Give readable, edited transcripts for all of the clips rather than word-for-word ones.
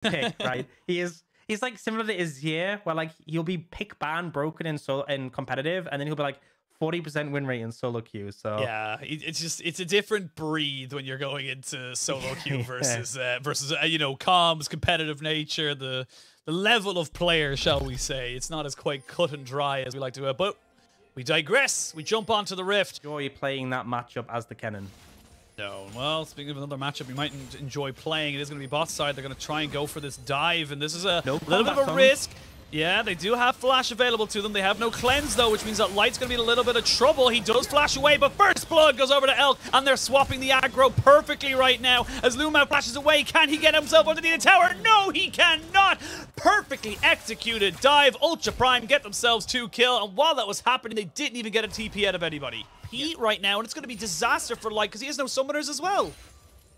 pick, right? He's like similar to Izir, where like he'll be pick ban broken in competitive, and then he'll be like 40% win rate in solo queue. So yeah, it's a different breed when you're going into solo queue versus you know, comms, competitive nature, the level of player, shall we say. It's not as quite cut and dry as we like to, but we digress. We jump onto the Rift. Enjoy playing that matchup as the Kennen. No, well, speaking of another matchup you might enjoy playing, it is going to be bot side. They're going to try and go for this dive, and this is a little bit of a risk. Yeah, they do have flash available to them. They have no cleanse, though, which means that Light's going to be in a little bit of trouble. He does flash away, but first blood goes over to Elk, and they're swapping the aggro perfectly right now. As Lumau flashes away, can he get himself underneath the tower? No, he cannot. Perfectly executed dive. Ultra Prime get themselves 2 kills, and while that was happening, they didn't even get a TP out of anybody. Heat right now, and it's going to be disaster for Light because he has no summoners as well.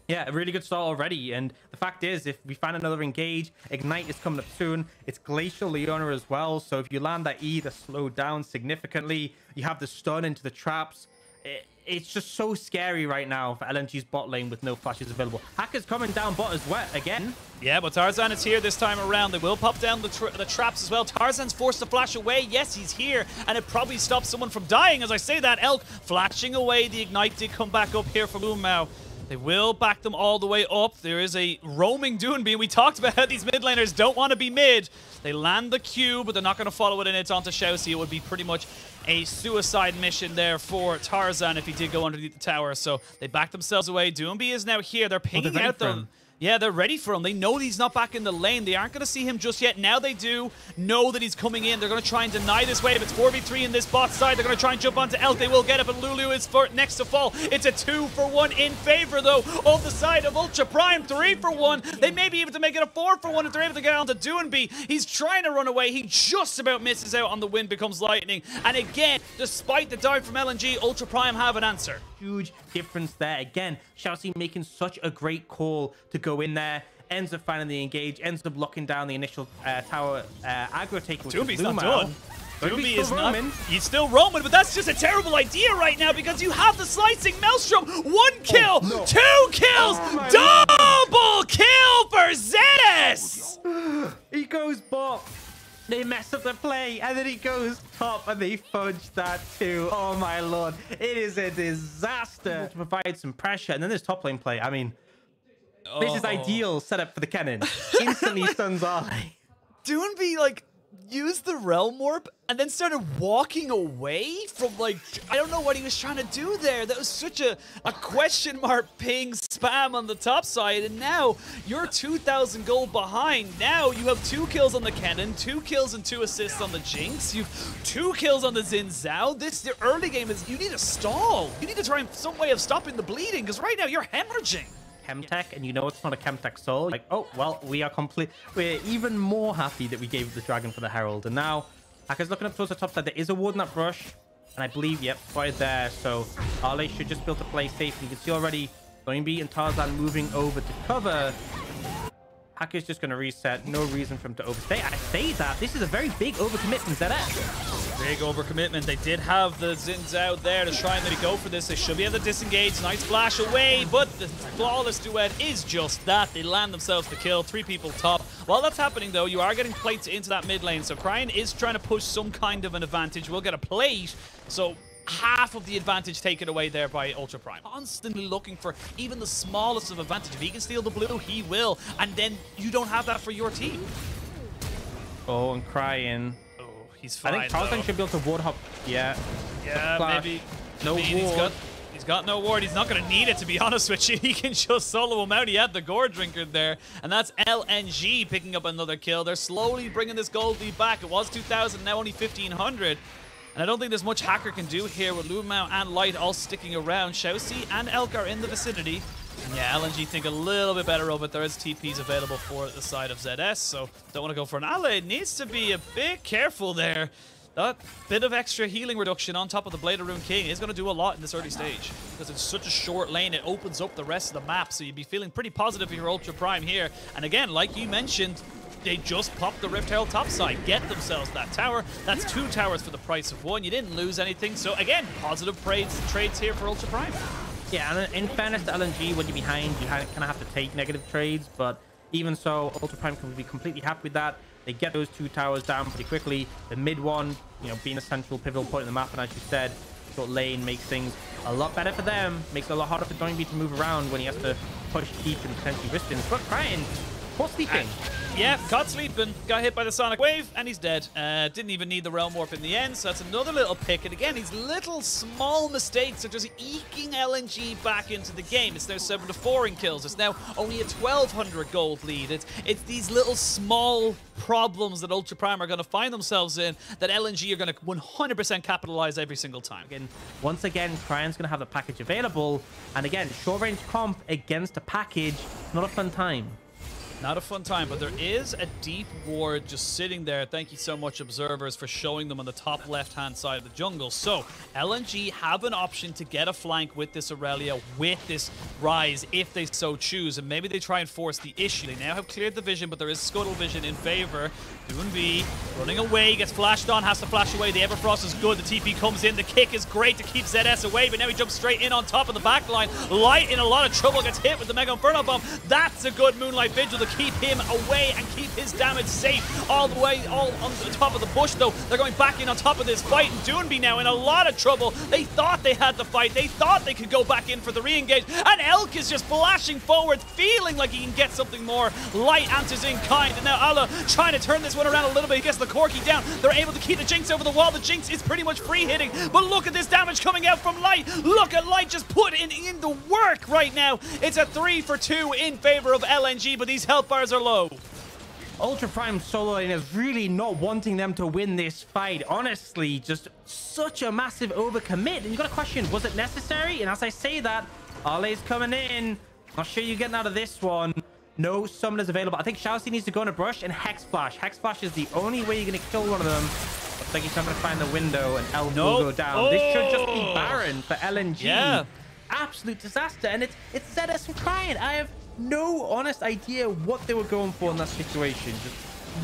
Yeah, a really good start already, and the fact is, if we find another engage, Ignite is coming up soon. It's Glacial Leona as well, so if you land that E, they're slowed down significantly. You have the stun into the traps. It's just so scary right now for LNG's bot lane with no flashes available. Hacker's coming down bot as well again. Yeah, but Tarzan is here this time around. They will pop down the traps as well. Tarzan's forced to flash away. Yes, he's here, and it probably stops someone from dying. As I say that, Elk flashing away. The Ignite did come back up here for Lumau. They will back them all the way up. There is a roaming Doonby. We talked about how these mid laners don't want to be mid. They land the Q, but they're not going to follow it in. It's onto Shousey. It would be pretty much a suicide mission there for Tarzan if he did go underneath the tower. So they back themselves away. Doonby is now here. They're pinging out them. Yeah, they're ready for him. They know he's not back in the lane. They aren't going to see him just yet. Now they do know that he's coming in. They're going to try and deny this wave. It's 4v3 in this bot side. They're going to try and jump onto Elk. They will get it, but Lulu is next to fall. It's a 2-for-1 in favor, though, of the side of Ultra Prime. 3-for-1. They may be able to make it a 4-for-1 if they're able to get onto Doonby. He's trying to run away. He just about misses out on the wind, becomes lightning. And again, despite the dive from LNG, Ultra Prime have an answer. Huge difference there. Again, Shousey making such a great call to go in there. Ends up finding the engage, ends up locking down the initial tower aggro take. Doonby's not done. Doonby is not. He's still roaming, but that's just a terrible idea right now because you have the slicing Maelstrom. 1 kill, 2 kills, double kill for ZS. He goes bot. They mess up the play, and then he goes top, and they fudge that too. Oh my lord, it is a disaster to provide some pressure. And then there's top lane play. I mean, this is ideal setup for the Kennen. Instantly stuns eye. Doonby like used the realm warp and then started walking away from, like, I don't know what he was trying to do there. That was such a question mark ping spam on the top side, and now you're 2,000 gold behind. Now you have 2 kills on the Kennen, 2 kills and 2 assists on the Jinx. You've 2 kills on the Xin Zhao. The early game is, you need a stall. You need to try some way of stopping the bleeding, because right now you're hemorrhaging. Chemtech, and you know it's not a Chemtech soul. Like, oh well, we're even more happy that we gave the dragon for the herald. And now Hacker's looking up towards the top side. There is a ward in that brush, and I believe, yep, spotted there. So Arle should just be able to play safe. And you can see already Doinby and Tarzan moving over to cover. Hacker's just going to reset. No reason for him to overstay. I say that this is a very big overcommit from ZS. Big overcommitment. They did have the Xin Zhao there to try and maybe go for this. They should be able to disengage. Nice flash away, but the flawless duet is just that. They land themselves the kill. 3 people top. While that's happening, though, you are getting plates into that mid lane. So Cryan is trying to push some kind of an advantage. We'll get a plate. So half of the advantage taken away there by Ultra Prime. Constantly looking for even the smallest of advantage. If he can steal the blue, he will. And then you don't have that for your team. Oh, and Cryan. He's fine. I think Tarzan should be able to ward hop. Yeah. Yeah, maybe. No ward. He's got no ward. He's not going to need it, to be honest with you. He can just solo him out. He had the gore drinker there. And that's LNG picking up another kill. They're slowly bringing this gold lead back. It was 2,000, now only 1,500. And I don't think there's much Hacker can do here with Lumau and Light all sticking around. Shousey and Elk are in the vicinity. And yeah, LNG think a little bit better of it. There is TPs available for the side of ZS, so don't want to go for an ally. Needs to be a bit careful there. That bit of extra healing reduction on top of the Blade of Rune King is going to do a lot in this early stage. Because it's such a short lane, it opens up the rest of the map, so you'd be feeling pretty positive if you're Ultra Prime here. And again, like you mentioned, they just popped the Rift Herald topside, get themselves that tower. That's 2 towers for the price of 1. You didn't lose anything, so again, positive trades here for Ultra Prime. Yeah, and in fairness to LNG, when you're behind, you kind of have to take negative trades, but Even so, Ultra Prime can be completely happy with that. They get those 2 towers down pretty quickly. The mid one, you know, being a central pivotal point in the map, and as you said, short lane makes things a lot better for them. Makes it a lot harder for Doinby to move around when he has to push deep and potentially risk things. But Crying, what's sleeping? Yeah, caught sleeping, got hit by the Sonic Wave, and he's dead. Didn't even need the Realm Warp in the end, so that's another little pick. And again, these little small mistakes are just eking LNG back into the game. It's now 7-4 in kills. It's now only a 1,200 gold lead. It's these little small problems that Ultra Prime are going to find themselves in that LNG are going to 100% capitalize every single time. Once again, Crying's going to have the package available. And again, short-range comp against a package, not a fun time. Not a fun time, but there is a deep ward just sitting there. Thank you so much, observers, for showing them on the top left-hand side of the jungle. So, LNG have an option to get a flank with this Aurelia, with this Rise, if they so choose, and maybe they try and force the issue. They now have cleared the vision, but there is Scuttle vision in favor. Doinby running away, gets flashed on, has to flash away. The Everfrost is good. The TP comes in. The kick is great to keep ZS away, but now he jumps straight in on top of the backline. Light in a lot of trouble, gets hit with the Mega Inferno Bomb. That's a good Moonlight Vigil to keep him away and keep his damage safe all the way, all on the top of the bush, though. They're going back in on top of this fight, and Doinby now in a lot of trouble. They thought they had the fight. They thought they could go back in for the re-engage, and Elk is just flashing forward, feeling like he can get something more. Light answers in kind, and now Ala trying to turn this one around a little bit. He gets the Corky down. They're able to keep the Jinx over the wall. The Jinx is pretty much free hitting, but look at this damage coming out from Light. Look at Light just put in the work right now. It's a 3-for-2 in favor of LNG, but these health bars are low. Ultra Prime solo lane is really not wanting them to win this fight. Honestly, just such a massive overcommit. And you got to question, was it necessary? And as I say that, Arley's coming in. I'll show you getting out of this one. No summoners available. I think Shao-Xi needs to go on a brush and Hex Flash. Hex Flash is the only way you're going to kill one of them. Looks like he's trying to find the window, and Elf will go down. Oh. This should just be Baron for LNG. Yeah. Absolute disaster. And it's ZS from Crying. I have no honest idea what they were going for in that situation. Just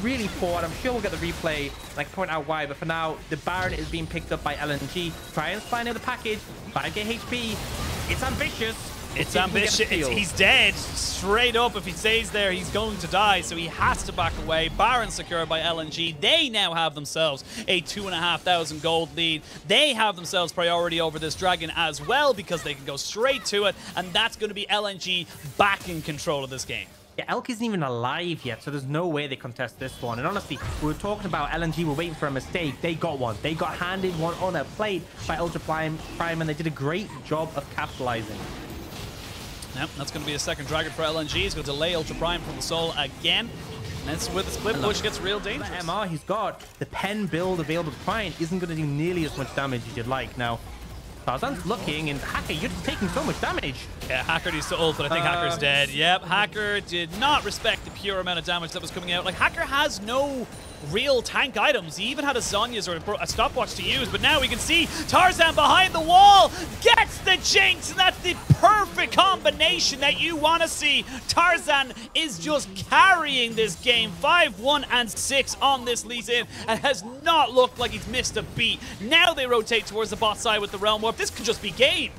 really poor, and I'm sure we'll get the replay and I can point out why, but for now the Baron is being picked up by LNG. Crying's finding the package, 5k HP. It's ambitious. It's ambitious. He's dead straight up. If he stays there, he's going to die, so he has to back away. Baron secured by LNG. They now have themselves a 2,500 gold lead. They have themselves priority over this dragon as well, because they can go straight to it, and that's going to be LNG back in control of this game. Yeah, Elk isn't even alive yet, so there's no way they contest this one. And honestly, we were talking about LNG were waiting for a mistake. They got one. They got handed one on a plate by Ultra Prime, and they did a great job of capitalizing. Yep, that's going to be a second dragon for LNG. He's going to delay Ultra Prime from the soul again. And that's where the split push gets real dangerous. The MR he's got, the pen build available to Crying isn't going to do nearly as much damage as you'd like. Now, Tarzan's looking, and Hacker, you're just taking so much damage. Yeah, Hacker needs to ult, but I think Hacker's dead. Yep, Hacker did not respect the pure amount of damage that was coming out. Like, Hacker has no real tank items. He even had a Zhonya's or a stopwatch to use, but now we can see Tarzan behind the wall gets the Jinx, and that's the perfect combination that you want to see. Tarzan is just carrying this game, 5-1 and 6 on this Lee Sin, and has not looked like he's missed a beat. Now they rotate towards the bot side with the Realm Warp. This could just be game.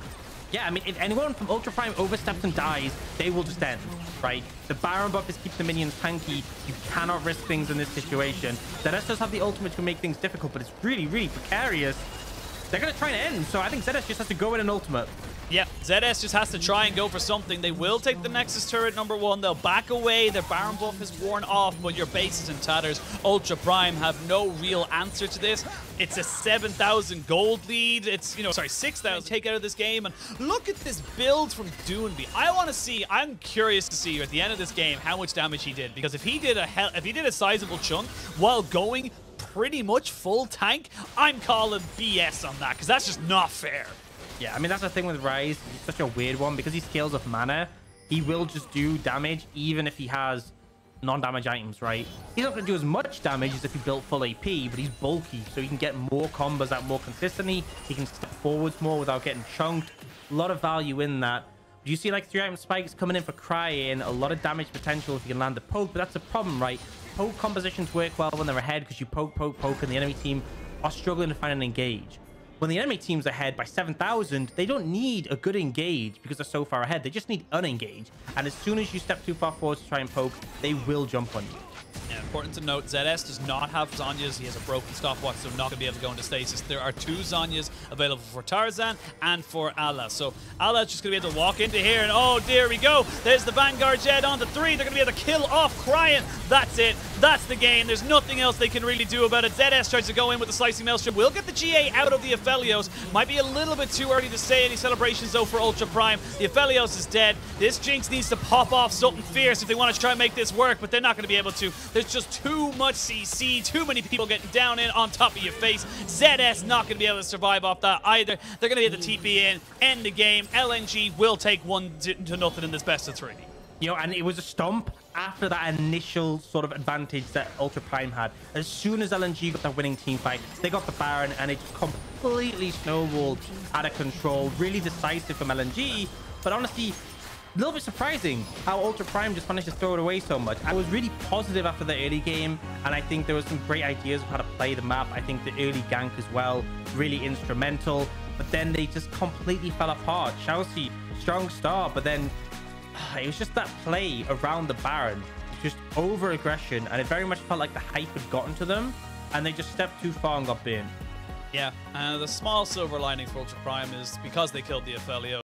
Yeah, I mean, if anyone from Ultra Prime oversteps and dies, they will just end, right? The Baron buff is keep the minions tanky. You cannot risk things in this situation. ZS does have the ultimate to make things difficult, but it's really, really precarious. They're going to try and end, so I think ZS just has to go in an ultimate. Yeah, ZS just has to try and go for something. They will take the Nexus turret #1. They'll back away. Their Baron buff is worn off, but your base is in tatters. Ultra Prime have no real answer to this. It's a 7,000 gold lead. It's, 6,000 take out of this game. And look at this build from Doinby. I'm curious to see at the end of this game how much damage he did. Because if he did a sizable chunk while going pretty much full tank, I'm calling BS on that, because that's just not fair. Yeah, I mean, that's the thing with Rise. He's such a weird one because he scales off mana. He will just do damage even if he has non-damage items, right? He's not going to do as much damage as if he built full AP, but he's bulky, so he can get more combos out more consistently. He can step forwards more without getting chunked. A lot of value in that. Do you see like 3-item spikes coming in for Crying? A lot of damage potential if you can land the poke, but that's the problem, right? Poke compositions work well when they're ahead because you poke, and the enemy team are struggling to find an engage. when the enemy team's ahead by 7,000, they don't need a good engage because they're so far ahead. They just need unengage. And as soon as you step too far forward to try and poke, they will jump on you. Yeah, important to note, ZS does not have Zhonya's. He has a broken stopwatch, so not going to be able to go into stasis. There are 2 Zhonyas available for Tarzan and for Allah. So Allah's just going to be able to walk into here, and oh, there we go. There's the Vanguard Jet on the 3. They're going to be able to kill off Crying. That's it. That's the game. There's nothing else they can really do about it. ZS tries to go in with the Slicing Maelstrom. Will get the GA out of the Aphelios. Might be a little bit too early to say any celebrations, though, for Ultra Prime. The Aphelios is dead. This Jinx needs to pop off something fierce if they want to try and make this work, but they're not going to be able to. There's just too much CC, too many people getting down in on top of your face. ZS not going to be able to survive off that either. They're going to get the TP in, end the game. LNG will take 1-0 in this best of 3. You know, and it was a stomp after that initial sort of advantage that Ultra Prime had. As soon as LNG got that winning team fight, they got the Baron, and it completely snowballed out of control. Really decisive from LNG, but honestly, a little bit surprising how Ultra Prime just managed to throw it away so much. I was really positive after the early game, and I think there was some great ideas of how to play the map. I think the early gank as well, really instrumental, but then they just completely fell apart. Chelsea, strong start, but then it was just that play around the Baron, just over aggression, and it very much felt like the hype had gotten to them, and they just stepped too far and got burned. Yeah, the small silver lining for Ultra Prime is because they killed the Aphelios.